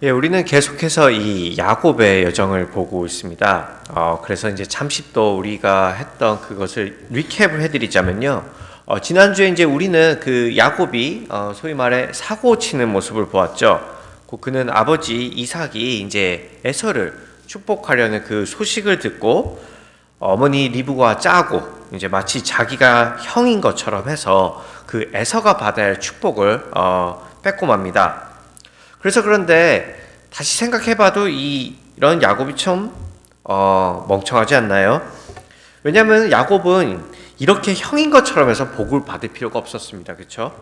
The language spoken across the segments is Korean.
예, 우리는 계속해서 이 야곱의 여정을 보고 있습니다. 그래서 이제 잠시 또 우리가 했던 그것을 리캡을 해드리자면요. 지난주에 이제 우리는 그 야곱이 소위 말해 사고 치는 모습을 보았죠. 그는 아버지 이삭이 이제 에서를 축복하려는 그 소식을 듣고 어머니 리브가 짜고 이제 마치 자기가 형인 것처럼 해서 그 에서가 받아야 할 축복을 뺏고 맙니다. 그래서 그런데 다시 생각해봐도 이런 야곱이 좀 멍청하지 않나요? 왜냐하면 야곱은 이렇게 형인 것처럼 해서 복을 받을 필요가 없었습니다. 그렇죠?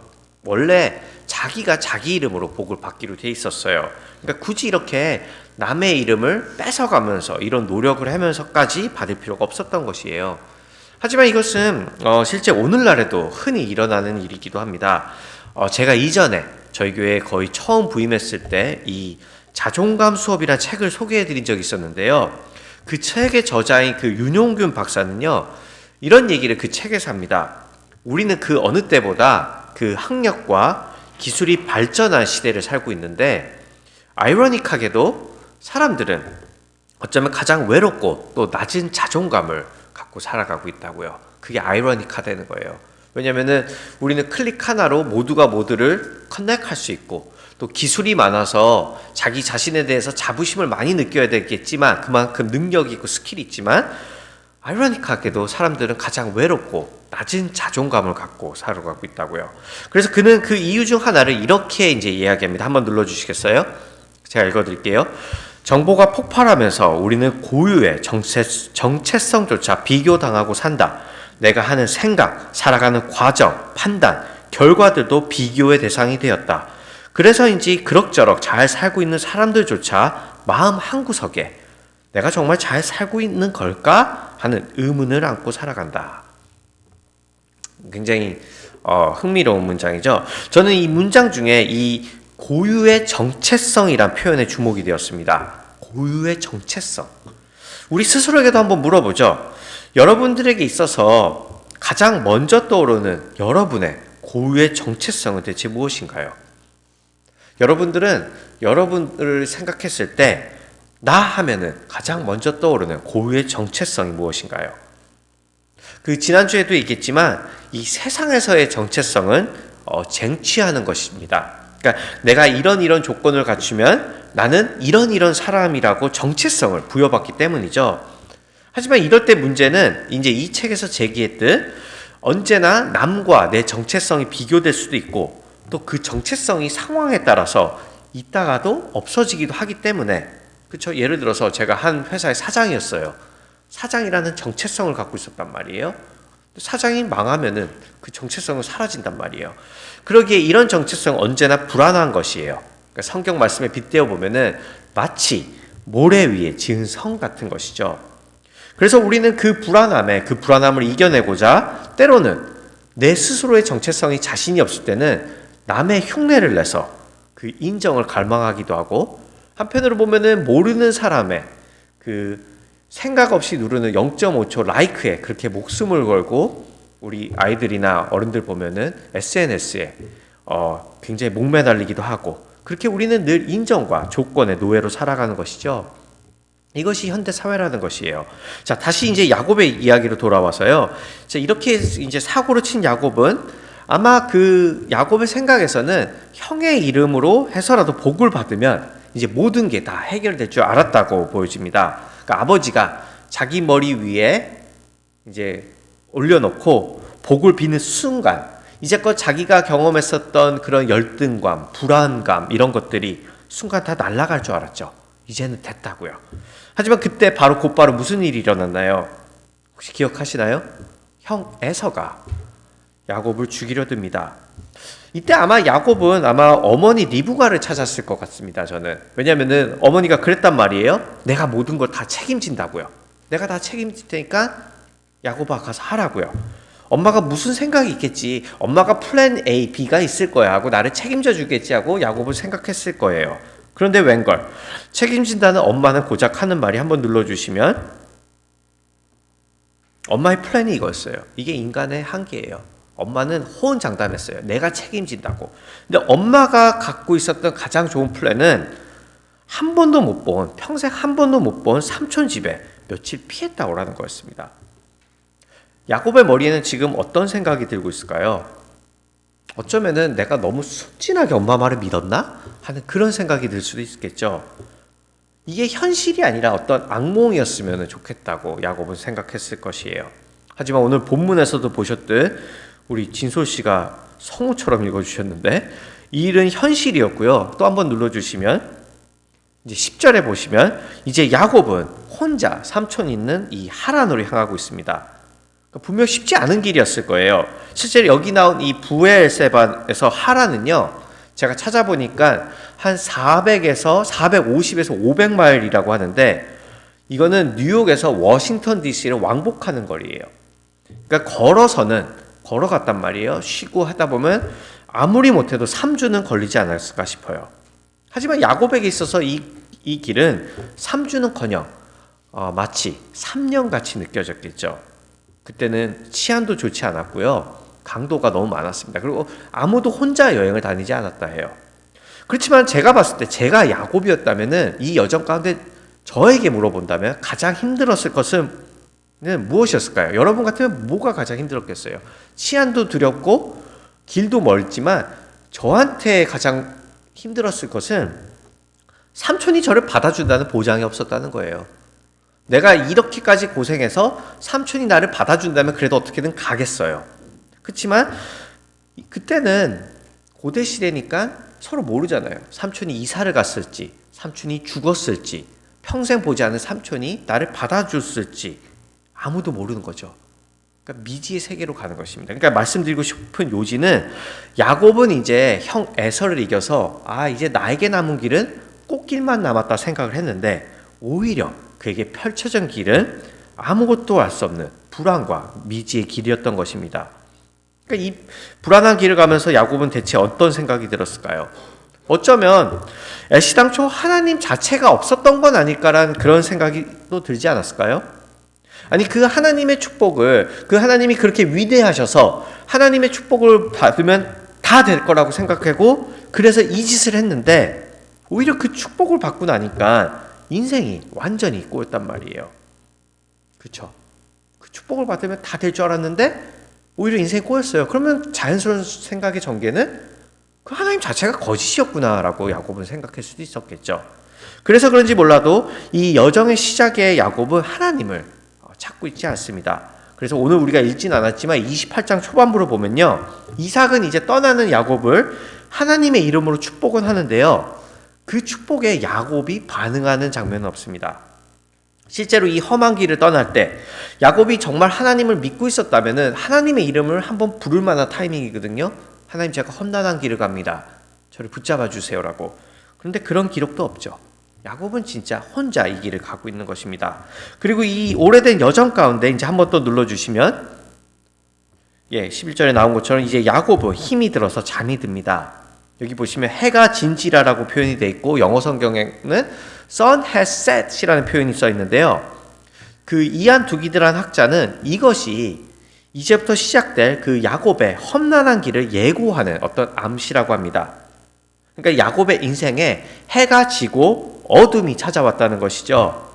원래 자기가 자기 이름으로 복을 받기로 돼 있었어요. 그러니까 굳이 이렇게 남의 이름을 뺏어가면서 이런 노력을 하면서까지 받을 필요가 없었던 것이에요. 하지만 이것은 실제 오늘날에도 흔히 일어나는 일이기도 합니다. 제가 이전에 저희 교회에 거의 처음 부임했을 때 이 자존감 수업이라는 책을 소개해 드린 적이 있었는데요. 그 책의 저자인 그 윤용균 박사는요, 이런 얘기를 그 책에서 합니다. 우리는 그 어느 때보다 그 학력과 기술이 발전한 시대를 살고 있는데, 아이러니하게도 사람들은 어쩌면 가장 외롭고 또 낮은 자존감을 갖고 살아가고 있다고요. 그게 아이러니하다는 거예요. 왜냐면은 우리는 클릭 하나로 모두가 모두를 커넥할 수 있고, 또 기술이 많아서 자기 자신에 대해서 자부심을 많이 느껴야 되겠지만 그만큼 능력이 있고 스킬이 있지만, 아이러니하게도 사람들은 가장 외롭고 낮은 자존감을 갖고 살아가고 있다고요. 그래서 그는 그 이유 중 하나를 이렇게 이제 이야기합니다. 한번 눌러주시겠어요? 제가 읽어드릴게요. 정보가 폭발하면서 우리는 고유의 정체성조차 비교당하고 산다. 내가 하는 생각, 살아가는 과정, 판단, 결과들도 비교의 대상이 되었다. 그래서인지 그럭저럭 잘 살고 있는 사람들조차 마음 한구석에 내가 정말 잘 살고 있는 걸까? 하는 의문을 안고 살아간다. 굉장히 흥미로운 문장이죠. 저는 이 문장 중에 이 고유의 정체성이란 표현에 주목이 되었습니다. 고유의 정체성. 우리 스스로에게도 한번 물어보죠. 여러분들에게 있어서 가장 먼저 떠오르는 여러분의 고유의 정체성은 대체 무엇인가요? 여러분들은 여러분을 생각했을 때 나 하면은 가장 먼저 떠오르는 고유의 정체성이 무엇인가요? 그 지난주에도 얘기했지만 이 세상에서의 정체성은 쟁취하는 것입니다. 그러니까 내가 이런 조건을 갖추면 나는 이런 사람이라고 정체성을 부여받기 때문이죠. 하지만 이럴 때 문제는 이제 이 책에서 제기했듯 언제나 남과 내 정체성이 비교될 수도 있고 또 그 정체성이 상황에 따라서 있다가도 없어지기도 하기 때문에, 그렇죠? 예를 들어서 제가 한 회사의 사장이었어요. 사장이라는 정체성을 갖고 있었단 말이에요. 사장이 망하면은 그 정체성은 사라진단 말이에요. 그러기에 이런 정체성은 언제나 불안한 것이에요. 그러니까 성경 말씀에 빗대어 보면은 마치 모래 위에 지은 성 같은 것이죠. 그래서 우리는 그 불안함을 이겨내고자 때로는 내 스스로의 정체성이 자신이 없을 때는 남의 흉내를 내서 그 인정을 갈망하기도 하고, 한편으로 보면은 모르는 사람의 그 생각 없이 누르는 0.5초 라이크에 그렇게 목숨을 걸고, 우리 아이들이나 어른들 보면은 SNS에 굉장히 목매달리기도 하고, 그렇게 우리는 늘 인정과 조건의 노예로 살아가는 것이죠. 이것이 현대 사회라는 것이에요. 자, 다시 이제 야곱의 이야기로 돌아와서요. 자, 이렇게 이제 사고를 친 야곱은 아마 그 야곱의 생각에서는 형의 이름으로 해서라도 복을 받으면 이제 모든 게 다 해결될 줄 알았다고 보여집니다. 그러니까 아버지가 자기 머리 위에 이제 올려놓고 복을 비는 순간, 이제껏 자기가 경험했었던 그런 열등감, 불안감 이런 것들이 순간 다 날아갈 줄 알았죠. 이제는 됐다고요. 하지만 그때 곧바로 무슨 일이 일어났나요? 혹시 기억하시나요? 형 에서가 야곱을 죽이려 듭니다. 이때 야곱은 어머니 리브가를 찾았을 것 같습니다. 저는. 왜냐면은 어머니가 그랬단 말이에요. 내가 모든 걸 다 책임진다고요. 내가 다 책임질 테니까 야곱아 가서 하라고요. 엄마가 무슨 생각이 있겠지. 엄마가 플랜 A, B가 있을 거야 하고 나를 책임져 주겠지 하고 야곱을 생각했을 거예요. 그런데 웬걸, 책임진다는 엄마는 고작 하는 말이, 한번 눌러주시면, 엄마의 플랜이 이거였어요. 이게 인간의 한계예요. 엄마는 호언장담했어요. 내가 책임진다고. 근데 엄마가 갖고 있었던 가장 좋은 플랜은 한 번도 못 본, 평생 한 번도 못 본 삼촌 집에 며칠 피했다고라는 거였습니다. 야곱의 머리에는 지금 어떤 생각이 들고 있을까요? 어쩌면은 내가 너무 순진하게 엄마 말을 믿었나? 하는 그런 생각이 들 수도 있겠죠. 이게 현실이 아니라 어떤 악몽이었으면 좋겠다고 야곱은 생각했을 것이에요. 하지만 오늘 본문에서도 보셨듯 우리 진솔 씨가 성우처럼 읽어주셨는데 이 일은 현실이었고요. 또 한번 눌러주시면 이제 10절에 보시면 이제 야곱은 혼자 삼촌이 있는 이 하란으로 향하고 있습니다. 분명 쉽지 않은 길이었을 거예요. 실제로 여기 나온 이 부엘세바에서 하란은요, 제가 찾아보니까 한 400에서 450에서 500마일이라고 하는데 이거는 뉴욕에서 워싱턴 DC를 왕복하는 거리예요. 그러니까 걸어갔단 말이에요. 쉬고 하다 보면 아무리 못해도 3주는 걸리지 않았을까 싶어요. 하지만 야곱에게 있어서 이 길은 3주는커녕 마치 3년같이 느껴졌겠죠. 그때는 치안도 좋지 않았고요. 강도가 너무 많았습니다. 그리고 아무도 혼자 여행을 다니지 않았다 해요. 그렇지만 제가 봤을 때 제가 야곱이었다면 이 여정 가운데 저에게 물어본다면 가장 힘들었을 것은 무엇이었을까요? 여러분 같으면 뭐가 가장 힘들었겠어요? 치안도 두렵고 길도 멀지만 저한테 가장 힘들었을 것은 삼촌이 저를 받아준다는 보장이 없었다는 거예요. 내가 이렇게까지 고생해서 삼촌이 나를 받아준다면 그래도 어떻게든 가겠어요. 그렇지만 그때는 고대 시대니까 서로 모르잖아요. 삼촌이 이사를 갔을지, 삼촌이 죽었을지, 평생 보지 않은 삼촌이 나를 받아줬을지 아무도 모르는 거죠. 그러니까 미지의 세계로 가는 것입니다. 그러니까 말씀드리고 싶은 요지는 야곱은 이제 형 에서를 이겨서 이제 나에게 남은 길은 꽃길만 남았다 생각을 했는데 오히려 그에게 펼쳐진 길은 아무것도 알 수 없는 불안과 미지의 길이었던 것입니다. 그러니까 이 불안한 길을 가면서 야곱은 대체 어떤 생각이 들었을까요? 어쩌면 애시당초 하나님 자체가 없었던 건 아닐까라는 그런 생각이 또 들지 않았을까요? 아니 그 하나님의 축복을 그 하나님이 그렇게 위대하셔서 하나님의 축복을 받으면 다 될 거라고 생각하고 그래서 이 짓을 했는데 오히려 그 축복을 받고 나니까 인생이 완전히 꼬였단 말이에요. 그렇죠? 그 축복을 받으면 다 될 줄 알았는데 오히려 인생이 꼬였어요. 그러면 자연스러운 생각의 전개는 그 하나님 자체가 거짓이었구나라고 야곱은 생각할 수도 있었겠죠. 그래서 그런지 몰라도 이 여정의 시작에 야곱은 하나님을 찾고 있지 않습니다. 그래서 오늘 우리가 읽진 않았지만 28장 초반부로 보면요. 이삭은 이제 떠나는 야곱을 하나님의 이름으로 축복은 하는데요. 그 축복에 야곱이 반응하는 장면은 없습니다. 실제로 이 험한 길을 떠날 때 야곱이 정말 하나님을 믿고 있었다면 하나님의 이름을 한번 부를 만한 타이밍이거든요. 하나님 제가 험난한 길을 갑니다. 저를 붙잡아 주세요라고. 그런데 그런 기록도 없죠. 야곱은 진짜 혼자 이 길을 가고 있는 것입니다. 그리고 이 오래된 여정 가운데 이제 한번 또 눌러주시면 11절에 나온 것처럼 이제 야곱은 힘이 들어서 잠이 듭니다. 여기 보시면 해가 진지라라고 표현이 되어 있고 영어 성경에는 sun has set이라는 표현이 써 있는데요. 그 이안 두기드란 학자는 이것이 이제부터 시작될 그 야곱의 험난한 길을 예고하는 어떤 암시라고 합니다. 그러니까 야곱의 인생에 해가 지고 어둠이 찾아왔다는 것이죠.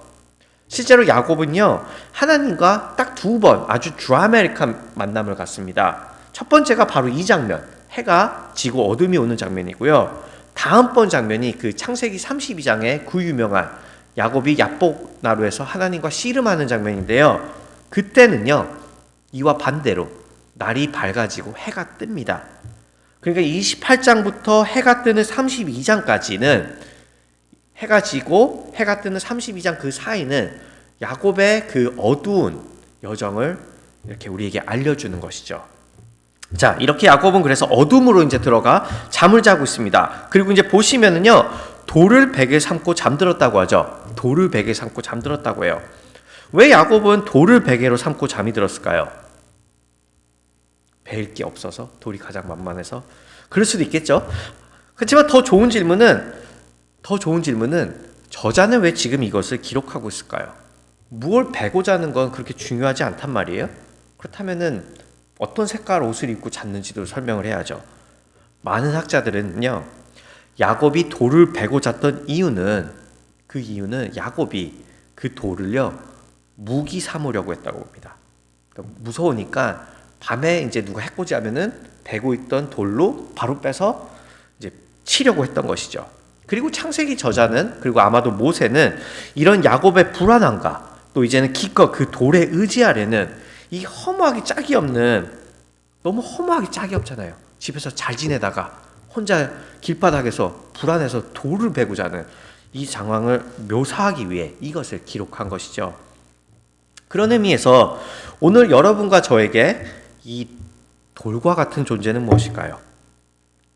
실제로 야곱은요 하나님과 딱 2번 아주 드라마틱한 만남을 갖습니다. 첫 번째가 바로 이 장면, 해가 지고 어둠이 오는 장면이고요. 다음번 장면이 그 창세기 32장의 그 유명한 야곱이 야복 나루에서 하나님과 씨름하는 장면인데요. 그때는요 이와 반대로 날이 밝아지고 해가 뜹니다. 그러니까 28장부터 해가 뜨는 32장까지는 해가 지고 해가 뜨는 32장 그 사이는 야곱의 그 어두운 여정을 이렇게 우리에게 알려주는 것이죠. 자, 이렇게 야곱은 그래서 어둠으로 이제 들어가 잠을 자고 있습니다. 그리고 이제 보시면은요, 돌을 베개 삼고 잠들었다고 하죠. 돌을 베개 삼고 잠들었다고 해요. 왜 야곱은 돌을 베개로 삼고 잠이 들었을까요? 베일 게 없어서? 돌이 가장 만만해서? 그럴 수도 있겠죠. 그렇지만 더 좋은 질문은 저자는 왜 지금 이것을 기록하고 있을까요? 무엇을 베고자 하는 건 그렇게 중요하지 않단 말이에요. 그렇다면은 어떤 색깔 옷을 입고 잤는지도 설명을 해야죠. 많은 학자들은요, 야곱이 돌을 베고 잤던 이유는 그 이유는 야곱이 그 돌을요 무기 삼으려고 했다고 봅니다. 그러니까 무서우니까 밤에 이제 누가 해코지하면은 베고 있던 돌로 바로 빼서 이제 치려고 했던 것이죠. 그리고 창세기 저자는, 그리고 아마도 모세는 이런 야곱의 불안함과 또 이제는 기껏 그 돌에 의지하려는 이 허무하기 짝이 없는, 너무 허무하기 짝이 없잖아요. 집에서 잘 지내다가 혼자 길바닥에서 불안해서 돌을 베고 자는 이 상황을 묘사하기 위해 이것을 기록한 것이죠. 그런 의미에서 오늘 여러분과 저에게 이 돌과 같은 존재는 무엇일까요?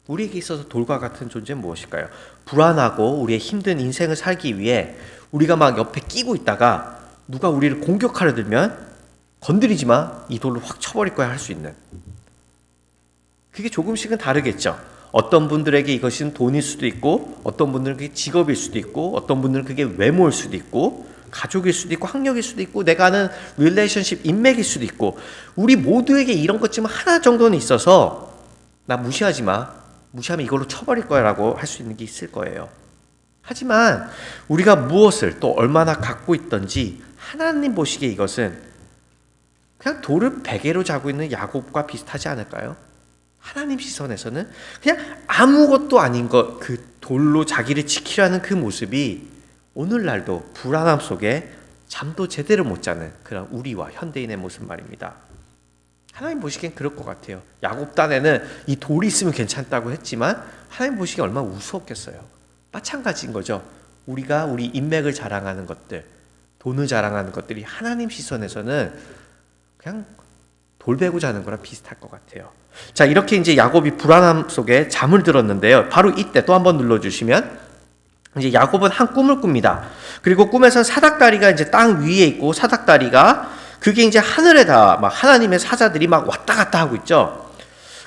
우리에게 있어서 돌과 같은 존재는 무엇일까요? 불안하고 우리의 힘든 인생을 살기 위해 우리가 막 옆에 끼고 있다가 누가 우리를 공격하려 들면 건드리지 마, 이 돌로 확 쳐버릴 거야 할 수 있는, 그게 조금씩은 다르겠죠. 어떤 분들에게 이것은 돈일 수도 있고, 어떤 분들은 그게 직업일 수도 있고, 어떤 분들은 그게 외모일 수도 있고, 가족일 수도 있고, 학력일 수도 있고, 내가 아는 릴레이션십 인맥일 수도 있고, 우리 모두에게 이런 것쯤 하나 정도는 있어서 나 무시하지 마, 무시하면 이걸로 쳐버릴 거야 라고 할 수 있는 게 있을 거예요. 하지만 우리가 무엇을 또 얼마나 갖고 있던지 하나님 보시기에 이것은 그냥 돌을 베개로 자고 있는 야곱과 비슷하지 않을까요? 하나님 시선에서는 그냥 아무것도 아닌 것, 그 돌로 자기를 지키려는 그 모습이 오늘날도 불안함 속에 잠도 제대로 못 자는 그런 우리와 현대인의 모습 말입니다. 하나님 보시기엔 그럴 것 같아요. 야곱 딴에는 이 돌이 있으면 괜찮다고 했지만 하나님 보시기엔 얼마나 우스웠겠어요. 마찬가지인 거죠. 우리가 우리 인맥을 자랑하는 것들, 돈을 자랑하는 것들이 하나님 시선에서는 그냥 돌 베고 자는 거랑 비슷할 것 같아요. 자, 이렇게 이제 야곱이 불안함 속에 잠을 들었는데요. 바로 이때 또 한번 눌러주시면, 이제 야곱은 한 꿈을 꿉니다. 그리고 꿈에선 사닥다리가 이제 땅 위에 있고, 사닥다리가 그게 이제 하늘에다 막 하나님의 사자들이 막 왔다 갔다 하고 있죠.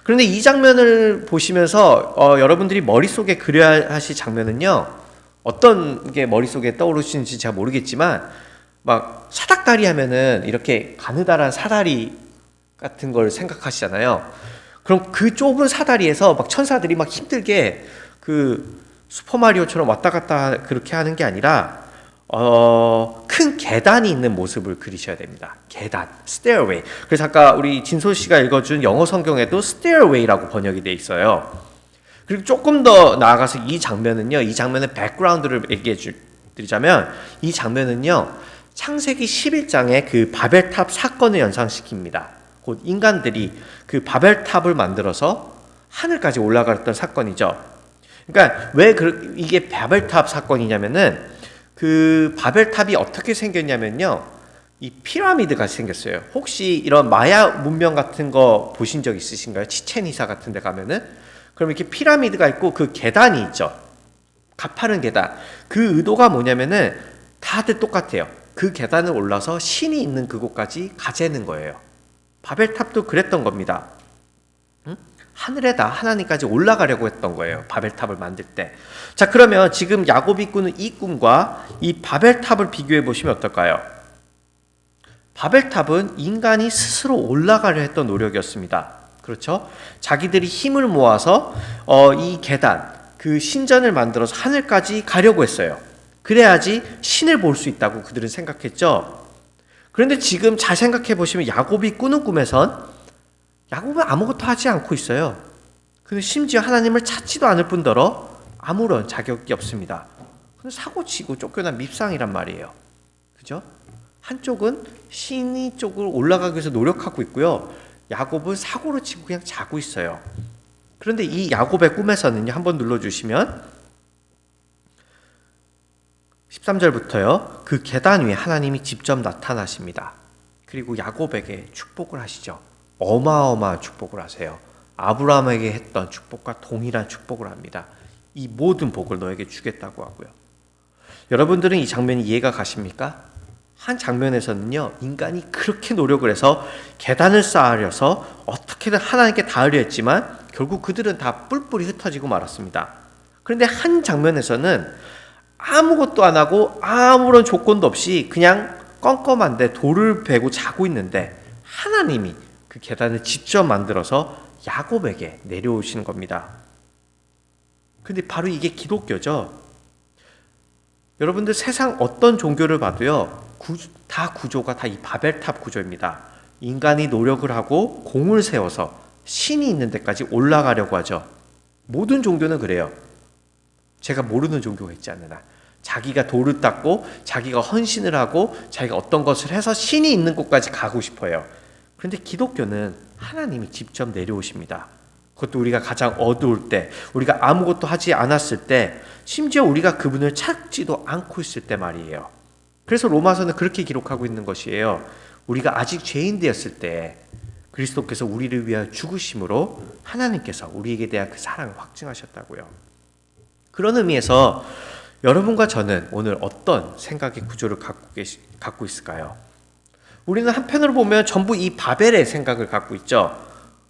그런데 이 장면을 보시면서 여러분들이 머릿속에 그려야 하실 장면은요, 어떤 게 머릿속에 떠오르시는지 제가 모르겠지만, 막 사닥다리 하면은 이렇게 가느다란 사다리 같은 걸 생각하시잖아요. 그럼 그 좁은 사다리에서 막 천사들이 막 힘들게 그 슈퍼마리오처럼 왔다 갔다 그렇게 하는 게 아니라 큰 계단이 있는 모습을 그리셔야 됩니다. 계단, stairway. 그래서 아까 우리 진솔 씨가 읽어준 영어 성경에도 stairway라고 번역이 돼 있어요. 그리고 조금 더 나아가서 이 장면은요, 이 장면의 백그라운드를 얘기해 드리자면, 이 장면은요, 창세기 11장의 그 바벨탑 사건을 연상시킵니다. 곧 인간들이 그 바벨탑을 만들어서 하늘까지 올라갔던 사건이죠. 그러니까 왜 이게 바벨탑 사건이냐면은, 그 바벨탑이 어떻게 생겼냐면요, 이 피라미드가 생겼어요. 혹시 이런 마야 문명 같은 거 보신 적 있으신가요? 치첸이사 같은 데 가면은, 그럼 이렇게 피라미드가 있고 그 계단이 있죠. 가파른 계단. 그 의도가 뭐냐면은 다들 똑같아요. 그 계단을 올라서 신이 있는 그곳까지 가재는 거예요. 바벨탑도 그랬던 겁니다. 하늘에다 하나님까지 올라가려고 했던 거예요. 바벨탑을 만들 때. 자, 그러면 지금 야곱이 꾸는 이 꿈과 이 바벨탑을 비교해 보시면 어떨까요? 바벨탑은 인간이 스스로 올라가려 했던 노력이었습니다. 그렇죠? 자기들이 힘을 모아서 이 계단, 그 신전을 만들어서 하늘까지 가려고 했어요. 그래야지 신을 볼 수 있다고 그들은 생각했죠. 그런데 지금 잘 생각해 보시면 야곱이 꾸는 꿈에선 야곱은 아무것도 하지 않고 있어요. 그는 심지어 하나님을 찾지도 않을 뿐더러 아무런 자격이 없습니다. 사고치고 쫓겨난 밉상이란 말이에요. 그죠? 한쪽은 신이 쪽으로 올라가기 위해서 노력하고 있고요. 야곱은 사고를 치고 그냥 자고 있어요. 그런데 이 야곱의 꿈에서는요, 한번 눌러주시면 13절부터요. 그 계단 위에 하나님이 직접 나타나십니다. 그리고 야곱에게 축복을 하시죠. 어마어마한 축복을 하세요. 아브라함에게 했던 축복과 동일한 축복을 합니다. 이 모든 복을 너에게 주겠다고 하고요. 여러분들은 이 장면이 이해가 가십니까? 한 장면에서는요, 인간이 그렇게 노력을 해서 계단을 쌓으려서 어떻게든 하나님께 닿으려 했지만 결국 그들은 다 뿔뿔이 흩어지고 말았습니다. 그런데 한 장면에서는 아무것도 안 하고 아무런 조건도 없이 그냥 껌껌한데 돌을 베고 자고 있는데 하나님이 그 계단을 직접 만들어서 야곱에게 내려오시는 겁니다. 근데 바로 이게 기독교죠. 여러분들 세상 어떤 종교를 봐도요, 다 구조가 다 이 바벨탑 구조입니다. 인간이 노력을 하고 공을 세워서 신이 있는 데까지 올라가려고 하죠. 모든 종교는 그래요. 제가 모르는 종교가 있지 않느냐. 자기가 돌을 닦고 자기가 헌신을 하고 자기가 어떤 것을 해서 신이 있는 곳까지 가고 싶어요. 그런데 기독교는 하나님이 직접 내려오십니다. 그것도 우리가 가장 어두울 때, 우리가 아무것도 하지 않았을 때, 심지어 우리가 그분을 찾지도 않고 있을 때 말이에요. 그래서 로마서는 그렇게 기록하고 있는 것이에요. 우리가 아직 죄인 되었을 때 그리스도께서 우리를 위하여 죽으심으로 하나님께서 우리에게 대한 그 사랑을 확증하셨다고요. 그런 의미에서 여러분과 저는 오늘 어떤 생각의 구조를 갖고 있을까요? 우리는 한편으로 보면 전부 이 바벨의 생각을 갖고 있죠.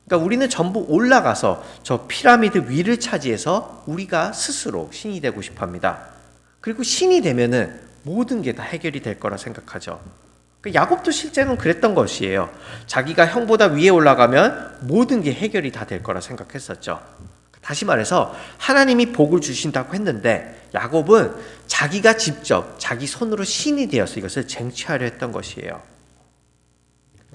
그러니까 우리는 전부 올라가서 저 피라미드 위를 차지해서 우리가 스스로 신이 되고 싶어 합니다. 그리고 신이 되면은 모든 게 다 해결이 될 거라 생각하죠. 야곱도 실제는 그랬던 것이에요. 자기가 형보다 위에 올라가면 모든 게 해결이 다 될 거라 생각했었죠. 다시 말해서 하나님이 복을 주신다고 했는데 야곱은 자기가 직접 자기 손으로 신이 되어서 이것을 쟁취하려 했던 것이에요.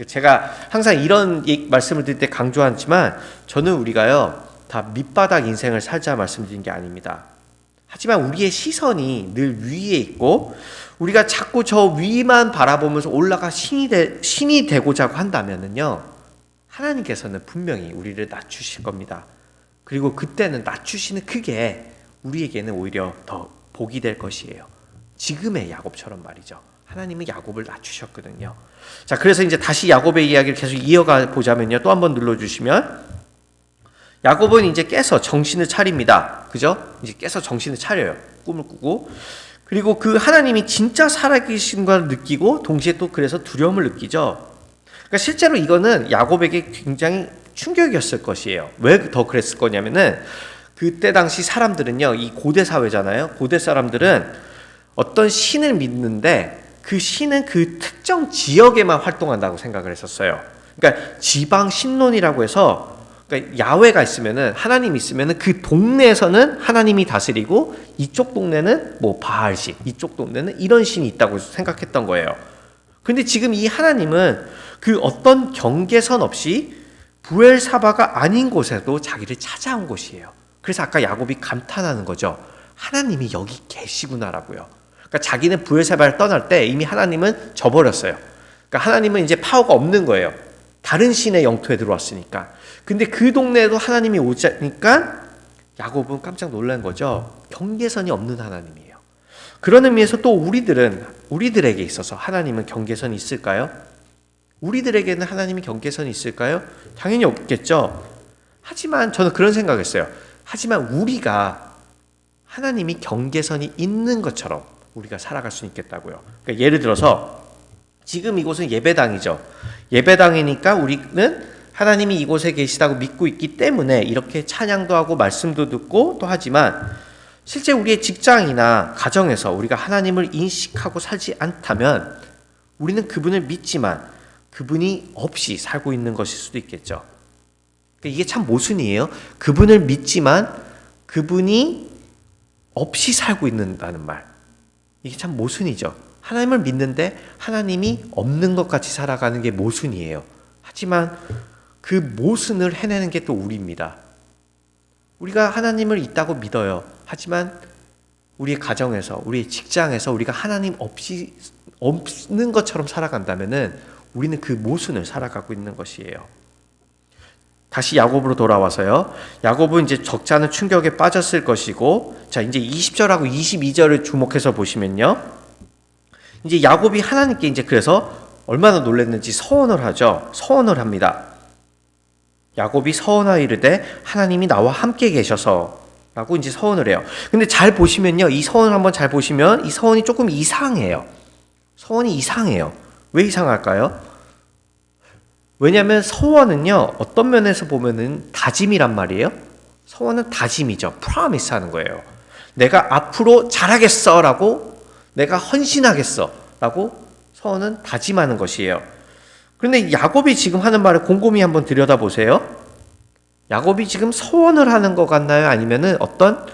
제가 항상 이런 말씀을 드릴 때 강조하지만 저는 우리가요 다 밑바닥 인생을 살자 말씀드린 게 아닙니다. 하지만 우리의 시선이 늘 위에 있고 우리가 자꾸 저 위만 바라보면서 올라가 신이 되고자 한다면요 하나님께서는 분명히 우리를 낮추실 겁니다. 그리고 그때는 낮추시는 그게 우리에게는 오히려 더 복이 될 것이에요. 지금의 야곱처럼 말이죠. 하나님은 야곱을 낮추셨거든요. 자, 그래서 이제 다시 야곱의 이야기를 계속 이어가 보자면요. 또 한번 눌러주시면 야곱은 이제 깨서 정신을 차립니다. 그죠? 이제 깨서 정신을 차려요. 꿈을 꾸고. 그리고 그 하나님이 진짜 살아계신 걸 느끼고 동시에 또 그래서 두려움을 느끼죠. 그러니까 실제로 이거는 야곱에게 굉장히 충격이었을 것이에요. 왜 더 그랬을 거냐면은 그때 당시 사람들은요, 이 고대 사회잖아요. 고대 사람들은 어떤 신을 믿는데 그 신은 그 특정 지역에만 활동한다고 생각을 했었어요. 그러니까 지방 신론이라고 해서 그러니까 야훼가 있으면은 하나님이 있으면은 그 동네에서는 하나님이 다스리고 이쪽 동네는 뭐 바알신, 이쪽 동네는 이런 신이 있다고 생각했던 거예요. 근데 지금 이 하나님은 그 어떤 경계선 없이 부엘사바가 아닌 곳에도 자기를 찾아온 곳이에요. 그래서 아까 야곱이 감탄하는 거죠. 하나님이 여기 계시구나라고요. 그러니까 자기는 부엘사바를 떠날 때 이미 하나님은 져버렸어요. 그러니까 하나님은 이제 파워가 없는 거예요. 다른 신의 영토에 들어왔으니까. 근데 그 동네에도 하나님이 오자니까 야곱은 깜짝 놀란 거죠. 경계선이 없는 하나님이에요. 그런 의미에서 또 우리들에게 있어서 하나님은 경계선이 있을까요? 우리들에게는 하나님이 경계선이 있을까요? 당연히 없겠죠. 하지만 저는 그런 생각했어요. 하지만 우리가 하나님이 경계선이 있는 것처럼 우리가 살아갈 수 있겠다고요. 그러니까 예를 들어서 지금 이곳은 예배당이죠. 예배당이니까 우리는 하나님이 이곳에 계시다고 믿고 있기 때문에 이렇게 찬양도 하고 말씀도 듣고 또 하지만 실제 우리의 직장이나 가정에서 우리가 하나님을 인식하고 살지 않다면 우리는 그분을 믿지만 그분이 없이 살고 있는 것일 수도 있겠죠. 이게 참 모순이에요. 그분을 믿지만 그분이 없이 살고 있는다는 말. 이게 참 모순이죠. 하나님을 믿는데 하나님이 없는 것 같이 살아가는 게 모순이에요. 하지만 그 모순을 해내는 게 또 우리입니다. 우리가 하나님을 있다고 믿어요. 하지만 우리의 가정에서, 우리의 직장에서 우리가 하나님 없이 없는 것처럼 살아간다면은 우리는 그 모순을 살아가고 있는 것이에요. 다시 야곱으로 돌아와서요. 야곱은 이제 적잖은 충격에 빠졌을 것이고, 자, 이제 20절하고 22절을 주목해서 보시면요. 이제 야곱이 하나님께 이제 그래서 얼마나 놀랐는지 서원을 하죠. 서원을 합니다. 야곱이 서원하여 이르되 하나님이 나와 함께 계셔서 라고 이제 서원을 해요. 근데 잘 보시면요. 이 서원을 한번 잘 보시면 이 서원이 조금 이상해요. 서원이 이상해요. 왜 이상할까요? 왜냐하면 서원은요. 어떤 면에서 보면은 다짐이란 말이에요. 서원은 다짐이죠. promise 하는 거예요. 내가 앞으로 잘하겠어 라고 내가 헌신하겠어 라고 서원은 다짐하는 것이에요. 그런데 야곱이 지금 하는 말을 곰곰이 한번 들여다보세요. 야곱이 지금 서원을 하는 것 같나요? 아니면은 어떤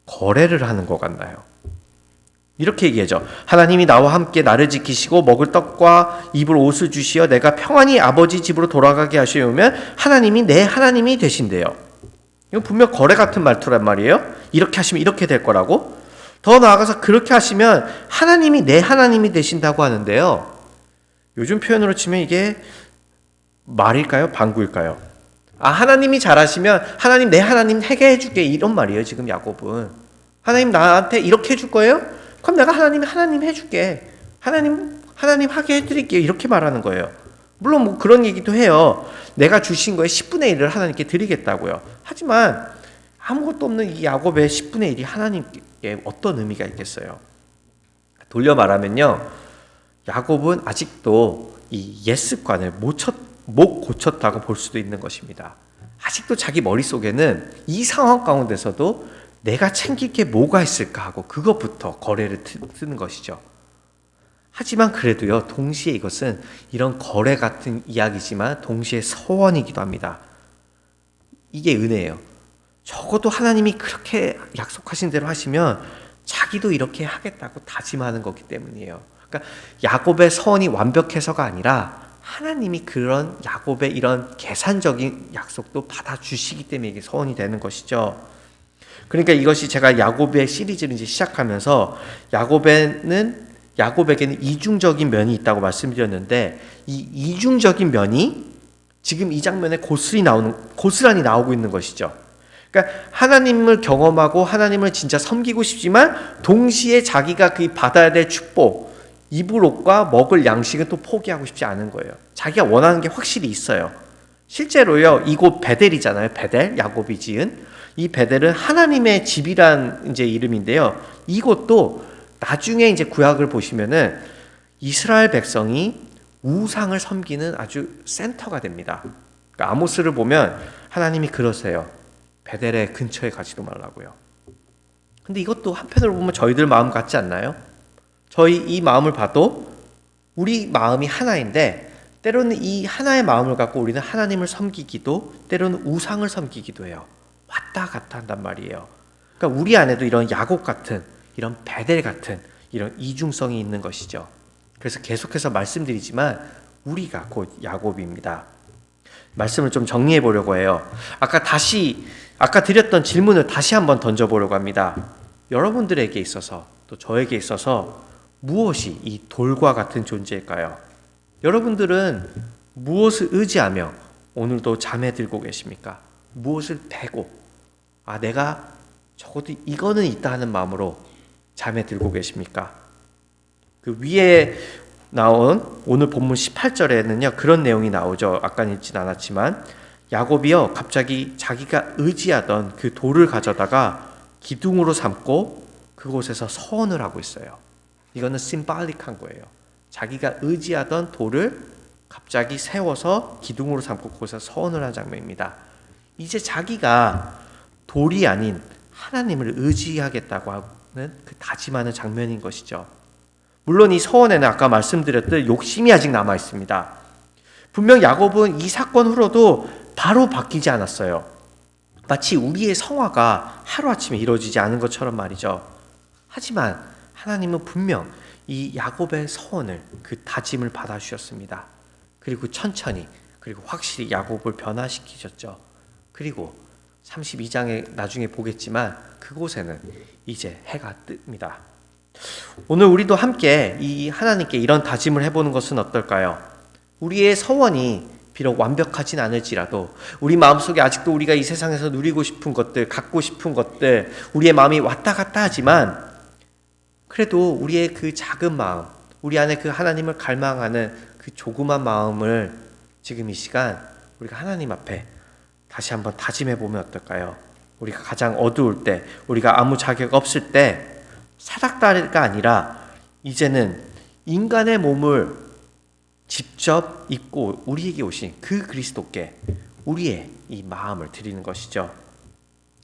거래를 하는 것 같나요? 이렇게 얘기하죠. 하나님이 나와 함께 나를 지키시고 먹을 떡과 입을 옷을 주시어 내가 평안히 아버지 집으로 돌아가게 하시려면 하나님이 내 하나님이 되신대요. 이건 분명 거래 같은 말투란 말이에요. 이렇게 하시면 이렇게 될 거라고. 더 나아가서 그렇게 하시면 하나님이 내 하나님이 되신다고 하는데요. 요즘 표현으로 치면 이게 말일까요? 방구일까요? 하나님이 잘하시면 하나님 내 하나님 하게 해줄게 이런 말이에요. 지금 야곱은. 하나님 나한테 이렇게 해줄 거예요? 그럼 내가 하나님 해줄게. 하나님 하게 해드릴게요. 이렇게 말하는 거예요. 물론 뭐 그런 얘기도 해요. 내가 주신 거에 10분의 1을 하나님께 드리겠다고요. 하지만 아무것도 없는 이 야곱의 10분의 1이 하나님께 어떤 의미가 있겠어요? 돌려 말하면요. 야곱은 아직도 이 옛 습관을 못 고쳤다고 볼 수도 있는 것입니다. 아직도 자기 머릿속에는 이 상황 가운데서도 내가 챙길 게 뭐가 있을까 하고 그것부터 거래를 쓰는 것이죠. 하지만 그래도요, 동시에 이것은 이런 거래 같은 이야기지만 동시에 서원이기도 합니다. 이게 은혜예요. 적어도 하나님이 그렇게 약속하신 대로 하시면 자기도 이렇게 하겠다고 다짐하는 거기 때문이에요. 그러니까 야곱의 서원이 완벽해서가 아니라 하나님이 그런 야곱의 이런 계산적인 약속도 받아주시기 때문에 이게 서원이 되는 것이죠. 그러니까 이것이 제가 야곱의 시리즈를 이제 시작하면서 야곱에게는 이중적인 면이 있다고 말씀드렸는데 이 이중적인 면이 지금 이 장면에 고스란히 나오고 있는 것이죠. 그러니까 하나님을 경험하고 하나님을 진짜 섬기고 싶지만 동시에 자기가 그 받아야 될 축복, 입을 옷과 먹을 양식은 또 포기하고 싶지 않은 거예요. 자기가 원하는 게 확실히 있어요. 실제로요, 이곳 베델이잖아요. 베델, 야곱이 지은. 이 베델은 하나님의 집이란 이제 이름인데요. 이곳도 나중에 이제 구약을 보시면은 이스라엘 백성이 우상을 섬기는 아주 센터가 됩니다. 그러니까 아모스를 보면 하나님이 그러세요. 베델의 근처에 가지도 말라고요. 근데 이것도 한편으로 보면 저희들 마음 같지 않나요? 저희 이 마음을 봐도 우리 마음이 하나인데 때로는 이 하나의 마음을 갖고 우리는 하나님을 섬기기도 때로는 우상을 섬기기도 해요. 왔다 갔다 한단 말이에요. 그러니까 우리 안에도 이런 야곱 같은 이런 베델 같은 이런 이중성이 있는 것이죠. 그래서 계속해서 말씀드리지만 우리가 곧 야곱입니다. 말씀을 좀 정리해 보려고 해요. 아까 드렸던 질문을 다시 한번 던져보려고 합니다. 여러분들에게 있어서 또 저에게 있어서 무엇이 이 돌과 같은 존재일까요? 여러분들은 무엇을 의지하며 오늘도 잠에 들고 계십니까? 무엇을 베고 내가 적어도 이거는 있다 하는 마음으로 잠에 들고 계십니까? 그 위에 나온 오늘 본문 18절에는요 그런 내용이 나오죠. 아까는 읽진 않았지만 야곱이요 갑자기 자기가 의지하던 그 돌을 가져다가 기둥으로 삼고 그곳에서 서원을 하고 있어요. 이거는 심발릭한 거예요. 자기가 의지하던 돌을 갑자기 세워서 기둥으로 삼고 그곳에서 서원을 한 장면입니다. 이제 자기가 돌이 아닌 하나님을 의지하겠다고 하는 그 다짐하는 장면인 것이죠. 물론 이 서원에는 아까 말씀드렸듯 욕심이 아직 남아 있습니다. 분명 야곱은 이 사건 후로도 바로 바뀌지 않았어요. 마치 우리의 성화가 하루아침에 이루어지지 않은 것처럼 말이죠. 하지만 하나님은 분명 이 야곱의 서원을 그 다짐을 받아주셨습니다. 그리고 천천히 그리고 확실히 야곱을 변화시키셨죠. 그리고 32장에 나중에 보겠지만 그곳에는 이제 해가 뜹니다. 오늘 우리도 함께 이 하나님께 이런 다짐을 해보는 것은 어떨까요? 우리의 서원이 비록 완벽하진 않을지라도 우리 마음속에 아직도 우리가 이 세상에서 누리고 싶은 것들, 갖고 싶은 것들, 우리의 마음이 왔다 갔다 하지만 그래도 우리의 그 작은 마음, 우리 안에 그 하나님을 갈망하는 그 조그만 마음을 지금 이 시간 우리가 하나님 앞에 다시 한번 다짐해 보면 어떨까요? 우리가 가장 어두울 때, 우리가 아무 자격 없을 때 사닥다리가 아니라 이제는 인간의 몸을 직접 입고 우리에게 오신 그 그리스도께 우리의 이 마음을 드리는 것이죠.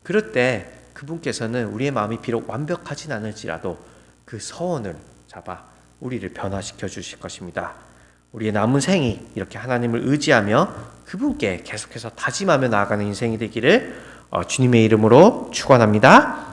그럴 때 그분께서는 우리의 마음이 비록 완벽하진 않을지라도 그 서원을 잡아 우리를 변화시켜 주실 것입니다. 우리의 남은 생이 이렇게 하나님을 의지하며 그분께 계속해서 다짐하며 나아가는 인생이 되기를 주님의 이름으로 축원합니다.